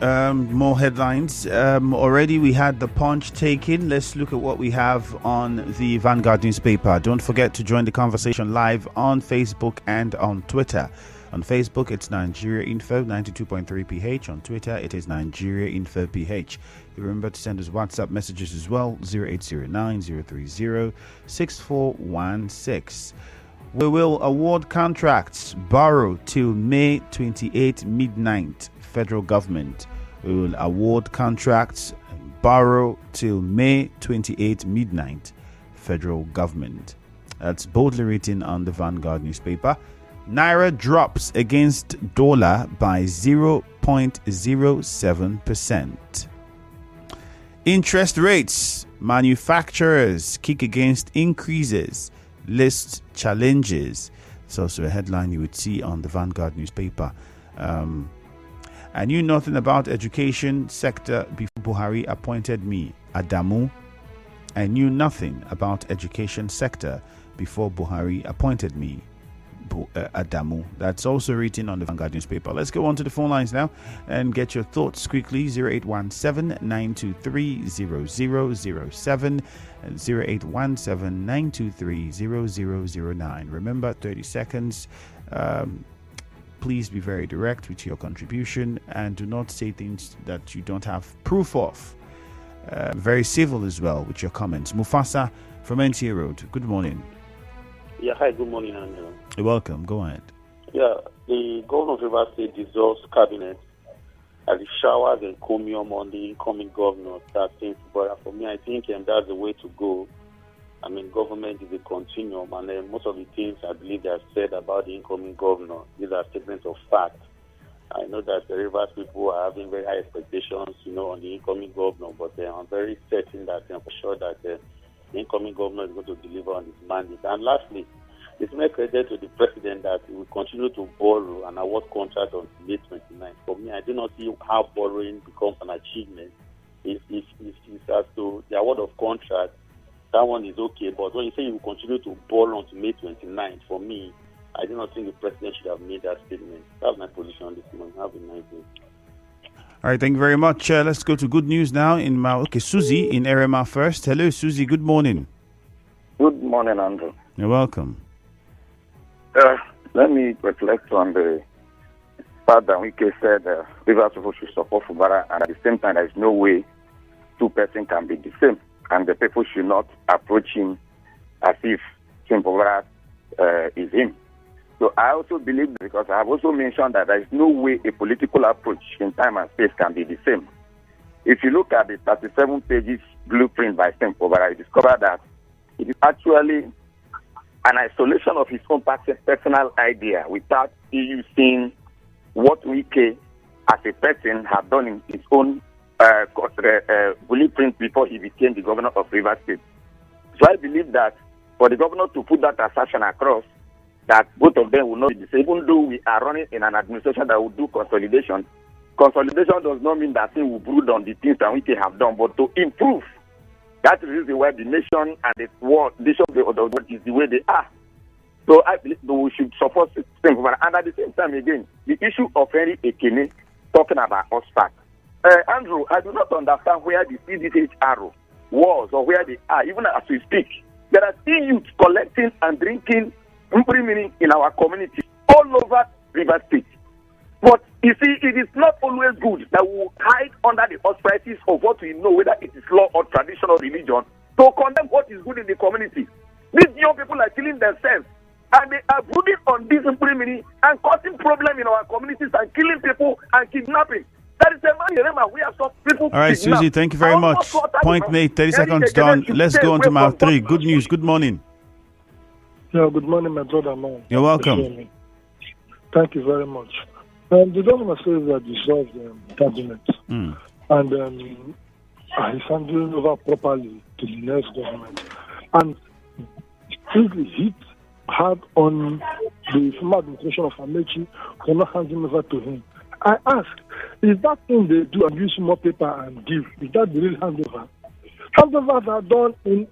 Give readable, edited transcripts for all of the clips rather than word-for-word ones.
More headlines. Already we had the Punch taken. Let's look at what we have on the Vanguard newspaper. Don't forget to join the conversation live on Facebook and on Twitter. On Facebook, it's Nigeria Info 92.3 PH. On Twitter, it is Nigeria Info PH. Remember to send us WhatsApp messages as well, 0809 030 6416. We will award contracts, borrow till May 28 midnight. Federal government. We will award contracts, borrow till May 28 midnight. Federal government. That's boldly written on the Vanguard newspaper. Naira drops against dollar by 0.07%. Interest rates. Manufacturers kick against increases. List challenges. It's also a headline you would see on the Vanguard newspaper. I knew nothing about education sector before Buhari appointed me, Adamu. I knew nothing about education sector before Buhari appointed me, Adamu. That's also written on the Vanguard newspaper. Let's go on to the phone lines now and get your thoughts quickly. 0817-923-0007 and 0817-923-0009. Remember, 30 seconds. Please be very direct with your contribution and do not say things that you don't have proof of. Very civil as well with your comments. Mufasa from NTA Road. Good morning. Yeah, hi, good morning, Andrew. You're welcome. Go ahead. Yeah, the governor of Rivers State dissolves cabinet as he showers encomium on the incoming governor. But for me, I think that's the way to go. I mean, government is a continuum, and most of the things I believe they have said about the incoming governor, these are statements of fact. I know that the Rivers people are having very high expectations, on the incoming governor, but I'm very certain that I'm sure that the incoming governor is going to deliver on his mandate. And lastly, it's my credit to the president that he will continue to borrow and award contract on May 29. For me, I do not see how borrowing becomes an achievement. If as to the award of contract, that one is okay. But when you say you will continue to borrow until May 29, for me, I do not think the president should have made that statement. That's my position on this morning. Have a nice day. All right, thank you very much. Let's go to good news now. Susie in Erema first. Hello, Susie. Good morning. Good morning, Andrew. You're welcome. Let me reflect on the fact that Wike said Rivers people should support Fubara, and at the same time, there is no way two persons can be the same, and the people should not approach him as if Fubara is him. So I also believe, because I have also mentioned that there is no way a political approach in time and space can be the same. If you look at the 37 pages blueprint by Fubara, you discover that it is actually an isolation of his own personal idea without using what Wike as a person had done in his own blueprint before he became the governor of Rivers State. So I believe that for the governor to put that assertion across, that both of them will not be the same. Even though we are running in an administration that will do consolidation, consolidation does not mean that he will brood on the things that we have done, but to improve. That is the reason why the nation and the world, is the way they are. So I believe we should support system. And at the same time, again, the issue of Henry Ekene talking about OSPAC. Andrew, I do not understand where the CDHR was or where they are. Even as we speak, there are still youth collecting and drinking in our community all over Rivers State. But you see, it is not always good that we will hide under the auspices of what we know, whether it is law or tradition or religion, to condemn what is good in the community. These young people are killing themselves, and they are brooding on this and causing problems in our communities and killing people and kidnapping. That is a man we have some people. All right, kidnapped. Susie, thank you very much. Point made, 30 seconds done. Let's go on to mile 3. Good news. Good morning. Yeah, good morning, my brother, man. You're welcome. Thank you very much. The governor says that dissolved the cabinet, and he's handing over properly to the next government. And since the hit hard on the former administration of Amechi for not handing over to him, I ask, is that thing they do and use more paper and give, is that the real handover? Handovers are done in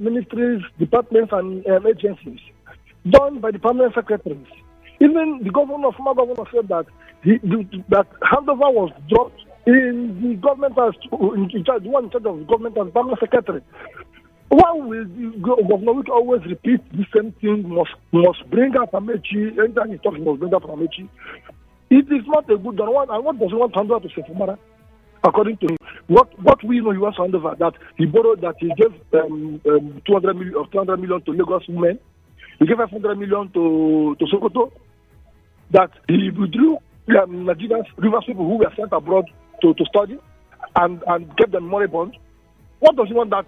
ministries, departments, and agencies, done by the permanent secretaries. Even the former governor said that that handover was dropped in the government house, in charge, the one in charge of the government house, permanent secretary. Why will Governor Wike always repeat the same thing? Must bring up Amaechi. Anytime he talks, must bring up Amaechi. It is not a good one. And what does he want to hand over to Sefumara? According to him, what we know, he wants to hand over that he borrowed, that he gave 200 million to Lagos women. He gave 500 million to Sokoto. That he withdrew Nigerians, Rivers people who were sent abroad to study and gave them moribund. What does he want that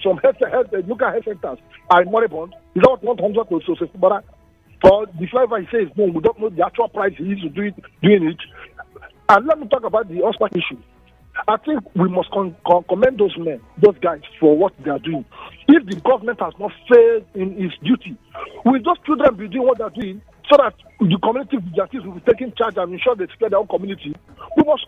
some local health centers are moribund? Is that what he wants to Sefumara? For the driver, he says, no, we don't know the actual price he is doing it. And let me talk about the Oscar issue. I think we must commend those men, those guys, for what they are doing. If the government has not failed in its duty, will those children be doing what they are doing so that the community justice will be taking charge and ensure they secure their own community? We must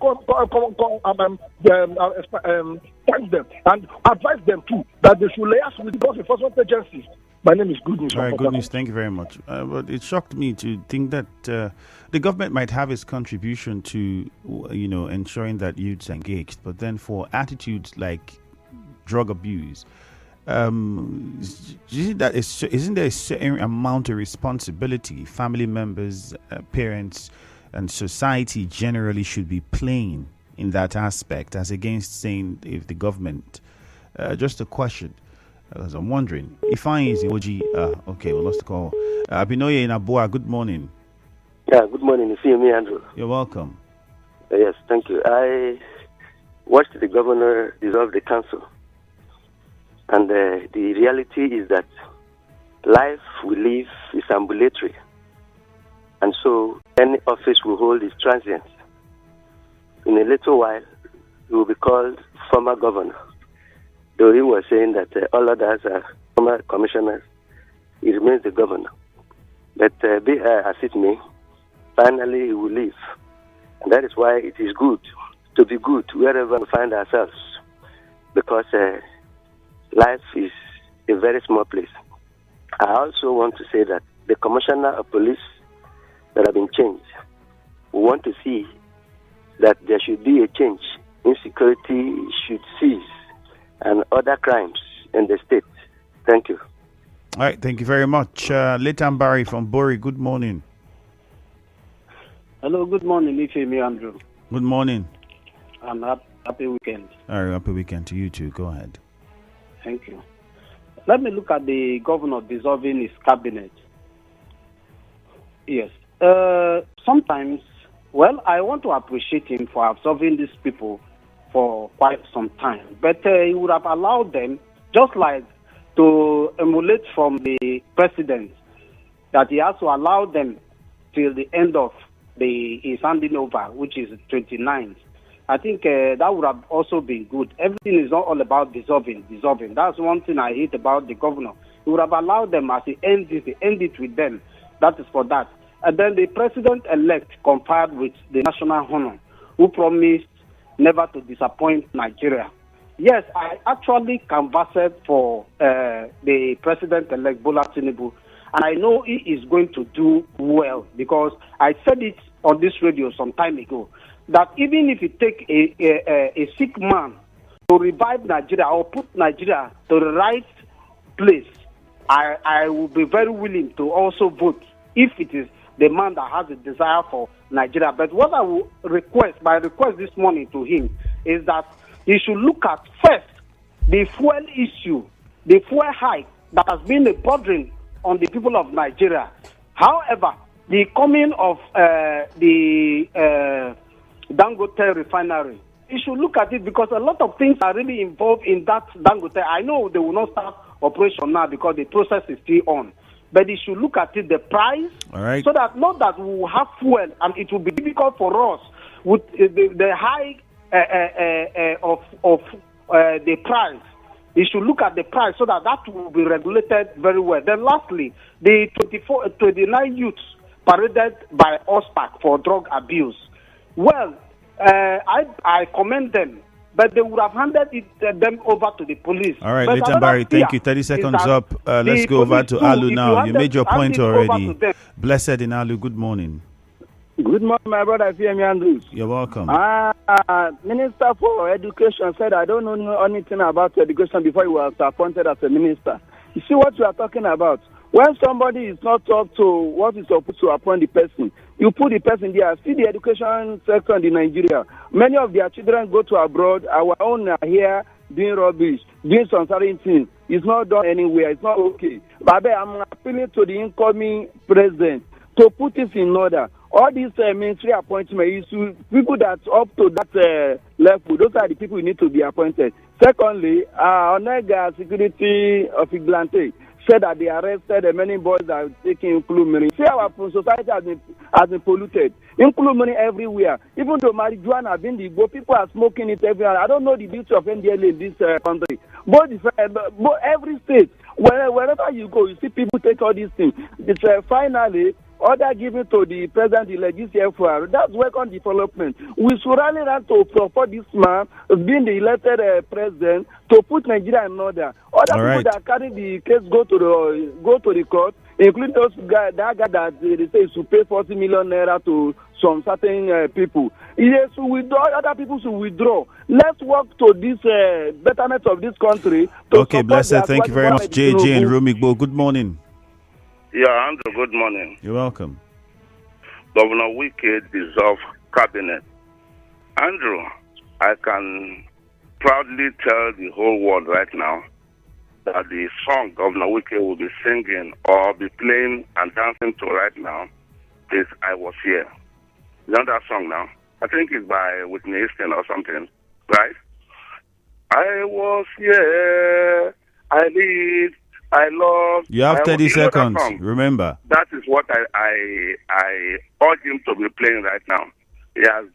thank them and advise them too that they should liaise with the enforcement agencies. My name is Good News. All right, Good News. Thank you very much. But it shocked me to think that the government might have its contribution to, ensuring that youths engaged, but then for attitudes like drug abuse, isn't there a certain amount of responsibility family members, parents, and society generally should be playing in that aspect, as against saying if the government? Just a question. Because I'm wondering, Ifeanyi is OG. Okay, we lost the call. Abinoye in Abua, good morning. Yeah, good morning. You see me, Andrew. You're welcome. Yes, thank you. I watched the governor dissolve the council. And the reality is that life we live is ambulatory. And so any office we hold is transient. In a little while, he will be called former governor. Though he was saying that all others are former commissioners, he remains the governor. But be as it may, finally he will leave. And that is why it is good to be good wherever we find ourselves. Because life is a very small place. I also want to say that the commissioner of police that have been changed, we want to see that there should be a change. Insecurity should cease and other crimes in the state. Thank you. All right, thank you very much. Leighton Barry from Bori, good morning. Hello, good morning, Ifeanyi Andrew. Good morning. And happy weekend. All right, happy weekend to you too. Go ahead. Thank you. Let me look at the governor dissolving his cabinet. Yes. Sometimes, I want to appreciate him for absolving these people for quite some time. But he would have allowed them, just like to emulate from the president, that he has to allow them till the end of his handing over, which is 29th. I think that would have also been good. Everything is not all about dissolving. That's one thing I hate about the governor. He would have allowed them, as he ends it, end it with them. That is for that. And then the president-elect compared with the national honor, who promised never to disappoint Nigeria. Yes, I actually canvassed for the president-elect Bola Tinubu, and I know he is going to do well, because I said it on this radio some time ago, that even if you take a sick man to revive Nigeria or put Nigeria to the right place, I will be very willing to also vote if it is the man that has a desire for Nigeria. But what I will request, my request this morning to him, is that he should look at first the fuel issue, the fuel hike that has been a burden on the people of Nigeria. However, the coming of the Dangote refinery, he should look at it, because a lot of things are really involved in that Dangote. I know they will not start operation now because the process is still on. But he should look at it, the price, all right, so that not that we will have fuel and it will be difficult for us with the high of the price. He should look at the price so that will be regulated very well. Then lastly, the 29 youths paraded by OSPAC for drug abuse. Well, I commend them, but they would have handed them over to the police. All right, Leighton Barry, thank you. 30 seconds up. Let's go over to Alu now. You made your point already. Blessed in Alu, good morning. Good morning, my brother, Femi Andrews. You're welcome. Minister for Education said, I don't know anything about education before he was appointed as a minister. You see what you are talking about? When somebody is not up to what is supposed to appoint the person, you put the person there. See the education sector in Nigeria. Many of their children go to abroad. Our own are here doing rubbish, doing some certain things. It's not done anywhere. It's not okay. But I'm appealing to the incoming president to put this in order. All these ministry appointments, people that up to that level, those are the people who need to be appointed. Secondly, Onega Security of Iglante said that they arrested many boys that are taking Nkulumiri. See, our society has been polluted. Nkulumiri everywhere. Even though marijuana has been the go, people are smoking it everywhere. I don't know the beauty of NDLA in this country. But every state, wherever you go, you see people take all these things. It's finally order given to the president-elect GCFR. That's welcome development. We should rally around to support this man being the elected president to put Nigeria in order. Other people that carry the case go to the court, including those guy that they say should pay 40 million naira to some certain people. Yes, other people should withdraw. Let's work to this betterment of this country. Okay, blessed. Thank you very much, JJ and Rumigbo. Good morning. Yeah, Andrew, good morning. You're welcome. Governor Wike dissolved cabinet. Andrew, I can proudly tell the whole world right now that the song Governor Wike will be singing or be playing and dancing to right now is I Was Here. You know that song now? I think it's by Whitney Houston or something, right? I was here, I lived, I love. You have 30 seconds. Remember. That is what I urge him to be playing right now. He has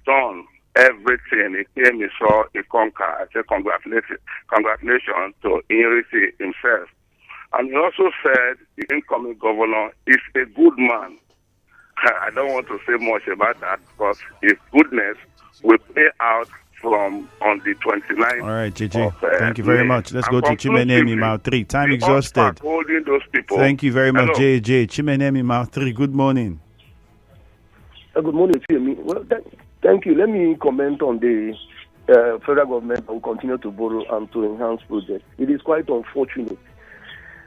done everything. He came, he saw, he conquered. I say congratulations to Inrisi himself. And he also said the incoming governor is a good man. I don't want to say much about that because his goodness will play out from on the 29th. All right, JJ. Thank you very much. Let's go to Chimenemi Mouth 3. Time exhausted. Holding those people. Thank you very much, JJ. Chimenemi Mouth 3. Good morning. Good morning, Femi. Well, thank you. Let me comment on the federal government that will continue to borrow and to enhance projects. It is quite unfortunate.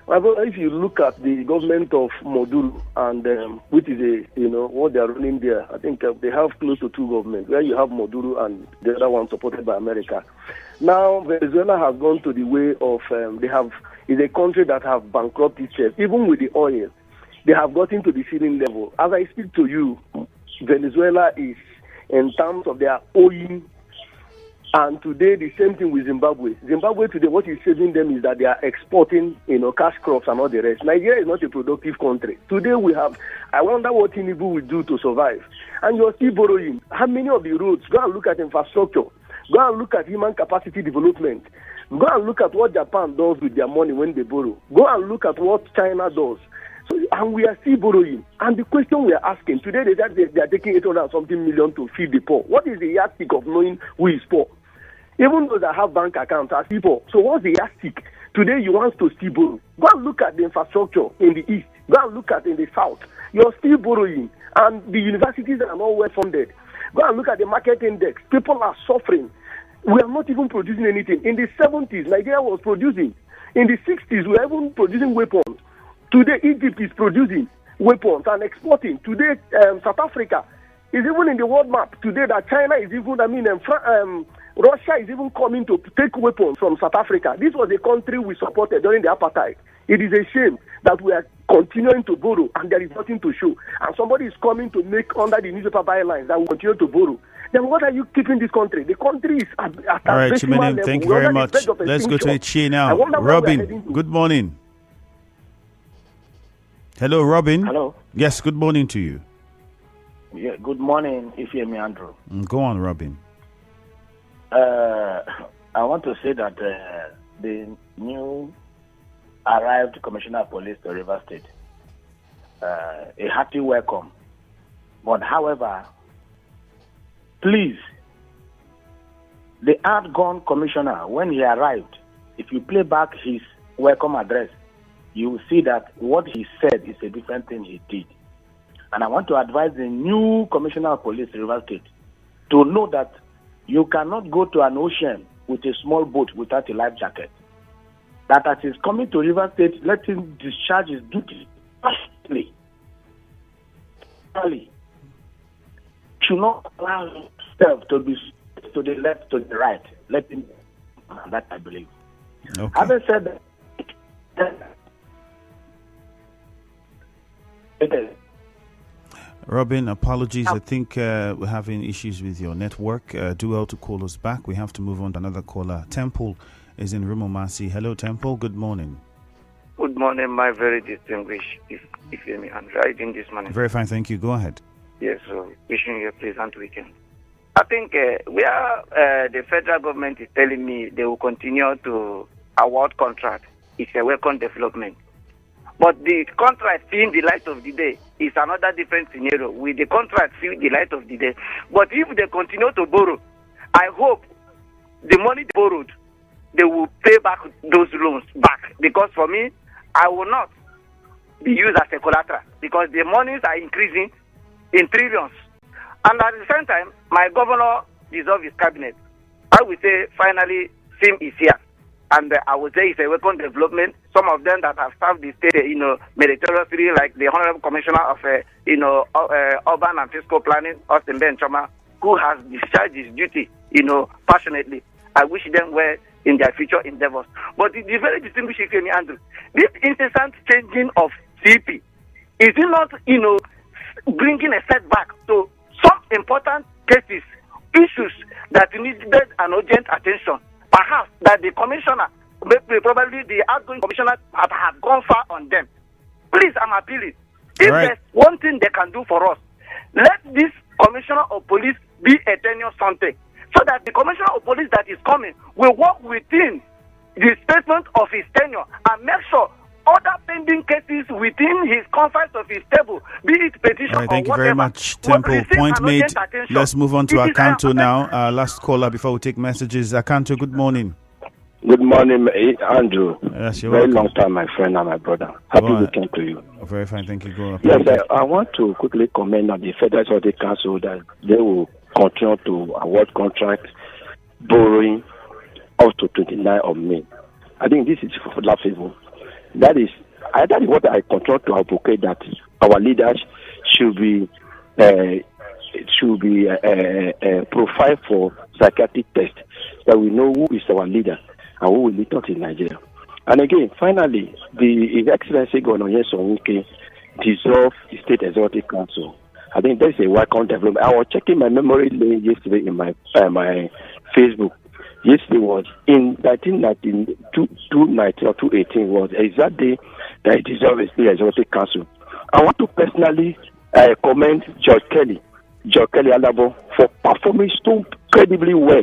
However, if you look at the government of Modulu and which is what they are running there, I think they have close to two governments where you have Modulu and the other one supported by America. Now Venezuela has gone to the way of is a country that have bankrupted itself. Even with the oil, they have gotten to the ceiling level. As I speak to you, Venezuela is in terms of their oil. And today, the same thing with Zimbabwe. Zimbabwe today, what is saving them is that they are exporting, cash crops and all the rest. Nigeria is not a productive country. Today I wonder what Tinubu will do to survive. And you're still borrowing. How many of the roads? Go and look at infrastructure. Go and look at human capacity development. Go and look at what Japan does with their money when they borrow. Go and look at what China does. So, and we are still borrowing. And the question we are asking, today they are taking 800 something million to feed the poor. What is the yardstick of knowing who is poor? Even those that have bank accounts are people. So what's the yardstick? Today you want to still borrow. Go and look at the infrastructure in the east. Go and look at in the south. You're still borrowing. And the universities are not well funded. Go and look at the market index. People are suffering. We are not even producing anything. In the 70s, Nigeria was producing. In the 60s, we were even producing weapons. Today, Egypt is producing weapons and exporting. Today, South Africa is even in the world map. Today, that China is even, Russia is even coming to take weapons from South Africa. This was a country we supported during the apartheid. It is a shame that we are continuing to borrow and there is nothing to show. And somebody is coming to make under the newspaper bylines that we continue to borrow. Then what are you keeping this country? The country is at all right, Chimenem, thank you very much. Let's go to Ichi now. Robin, good morning. Hello, Robin. Hello. Yes, good morning to you. Yeah, good morning, Ifeami Andrew. Go on, Robin. I want to say that the new arrived Commissioner of Police to Rivers State, a hearty welcome. But however, please, the outgone commissioner, when he arrived, if you play back his welcome address, you will see that what he said is a different thing he did. And I want to advise the new Commissioner of Police in Rivers State to know that you cannot go to an ocean with a small boat without a life jacket. That as he's coming to Rivers State, let him discharge his duty personally. Should not allow himself to be to the left, to the right. Let him, that I believe. Okay. Having said that, Robin, apologies. I think we're having issues with your network. Do well to call us back. We have to move on to another caller. Temple is in Rumomasi. Hello, Temple. Good morning. Good morning, my very distinguished Ifemi and riding this morning. Very fine, thank you. Go ahead. Yes, so wishing you a pleasant weekend. I think where the federal government is telling me they will continue to award contract, it's a welcome development. But the contract seeing the light of the day is another different scenario. With the contract seeing the light of the day. But if they continue to borrow, I hope the money they borrowed, they will pay back those loans back. Because for me, I will not be used as a collateral because the monies are increasing in trillions. And at the same time, my governor dissolved his cabinet. I would say finally, SIM is here. And I would say it's a welcome development. Some of them that have served the state, meritoriously, like the Honorable Commissioner of, Urban and Fiscal Planning, Austin Ben Choma, who has discharged his duty, passionately. I wish them well in their future endeavors. But the very distinguished Ifemi Andrew, this incessant changing of CP, is it not, bringing a setback to some important cases, issues that needed an urgent attention? Perhaps that the commissioner, probably the outgoing commissioner, have gone far on them. Please, I'm appealing. If there's one thing they can do for us, let this commissioner of police be a tenure something, so that the commissioner of police that is coming will work within the statement of his tenure and make sure other pending cases within his confines of his table, be it petition or thank whatever. You very much, Temple. Point made. Let's move on to Akanto now. Last caller before we take messages. Akanto, good morning. Good morning, Andrew. Yes, you're very welcome. long time, my friend and my brother. Happy weekend to you. Very fine, thank you. Go on. Yes, I want to quickly comment on the Federal Executive Council that they will continue to award contracts borrowing up to 29 of May. I think this is for laughable. That is what I continue to advocate, that our leaders should be profiled for psychiatric test, that we know who is our leader and who will lead us in Nigeria. And again, finally, His Excellency Governor Nyesom Wike dissolved the State Executive Council. I think that's a welcome development. I was checking my memory lane yesterday in my Facebook. Yesterday was in 1919, 219 or 218 was the exact day that it dissolved the State Executive Council. I want to personally commend George Kelly Alabo for performing so incredibly well.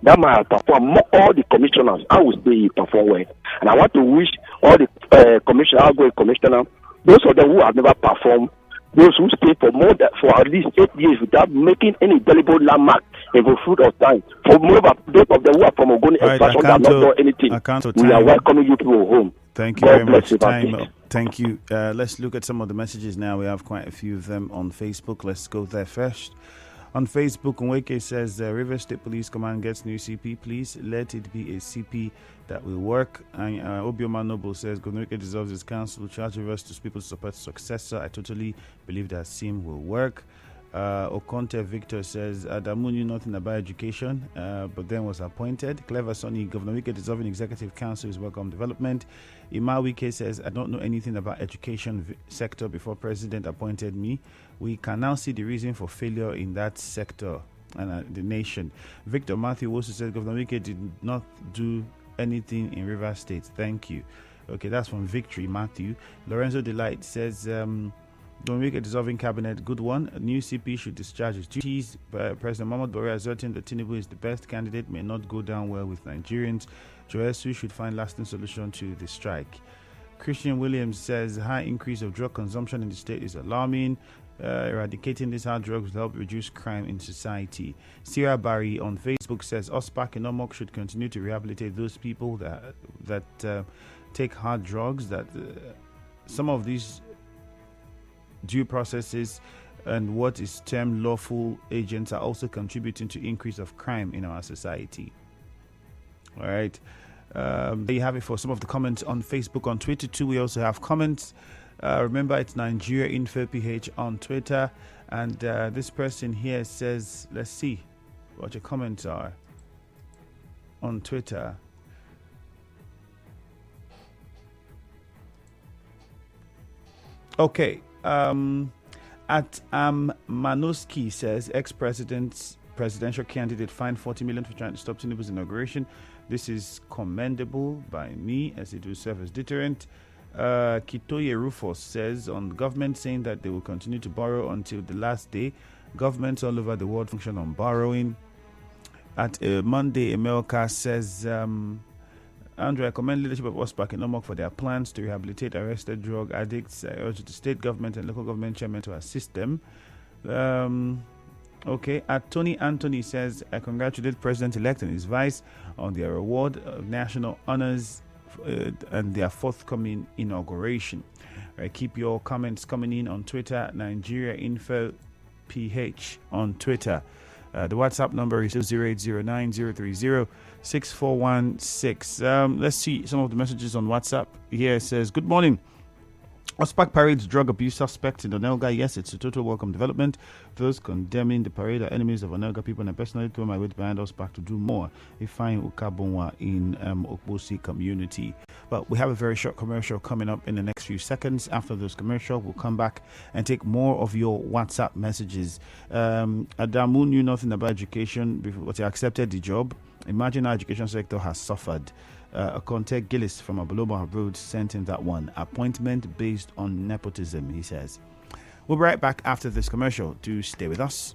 That man has performed all the commissioners. I would say he performed well. And I want to wish all the commissioners, outgoing commissioners, those of them who have never performed, those who stay for at least 8 years without making any deliberate landmark in the fruit of time. For moreover, those of them who are from Ogoni extraction that have not done anything, we are welcoming you people home. Thank you very much. Thank you. Let's look at some of the messages now. We have quite a few of them on Facebook. Let's go there first. On Facebook, Nweke says, River State Police Command gets new CP. Please let it be a CP that will work. And Obioma Noble says, Nweke dissolves his council, charge Rivers to people to support successor. I totally believe that SIM will work. Okonte Victor says, Adamu knew nothing about education, but then was appointed. Clever Sonny, Governor Wike dissolving executive council is welcome development. Ima Wike says, I don't know anything about education sector before president appointed me. We can now see the reason for failure in that sector and the nation. Victor Matthew also says, Governor Wike did not do anything in Rivers State. Thank you. Okay, that's from Victory Matthew. Lorenzo Delight says, Don't make a dissolving cabinet, good one. A new CP should discharge his duties. President Muhammad Buhari asserting that Tinubu is the best candidate may not go down well with Nigerians. Joesu should find lasting solution to the strike. Christian Williams says high increase of drug consumption in the state is alarming. Eradicating these hard drugs will help reduce crime in society. Sierra Barry on Facebook says OSPAC and OMOC should continue to rehabilitate those people that take hard drugs. That some of these due processes and what is termed lawful agents are also contributing to increase of crime in our society. All right. There you have it for some of the comments on Facebook. On Twitter too, we also have comments. Remember, it's Nigeria Info PH on Twitter. And this person here says, let's see what your comments are on Twitter. Okay. At Manoski says, presidential candidate fined 40 million for trying to stop Tinubu's inauguration. This is commendable by me as it will serve as deterrent. Kitoye Rufus says, on government saying that they will continue to borrow until the last day. Governments all over the world function on borrowing. At Monday, Emelka says, Andrew, I commend leadership of OSPAC in Omok for their plans to rehabilitate arrested drug addicts. I urge the state government and local government chairman to assist them. Okay, at Tony Anthony says, I congratulate President-elect and his vice on their award of national honors and their forthcoming inauguration. Keep your comments coming in on Twitter, Nigeria Info PH on Twitter. The WhatsApp number is 0809-030-6416. Let's see some of the messages on WhatsApp. Here it says, good morning. OSPAC parades drug abuse suspects in Onelga. Yes, it's a total welcome development. Those condemning the parade are enemies of Onelga people, and I personally throw my weight behind OSPAC to do more. They find Ukabonwa in Okbosi community. But we have a very short commercial coming up in the next few seconds. After this commercial, we'll come back and take more of your WhatsApp messages. Adamu knew nothing about education before he accepted the job. Imagine our education sector has suffered. Contact Gillis from Abaloba Road sent in that one. Appointment based on nepotism, he says. We'll be right back after this commercial. Do stay with us.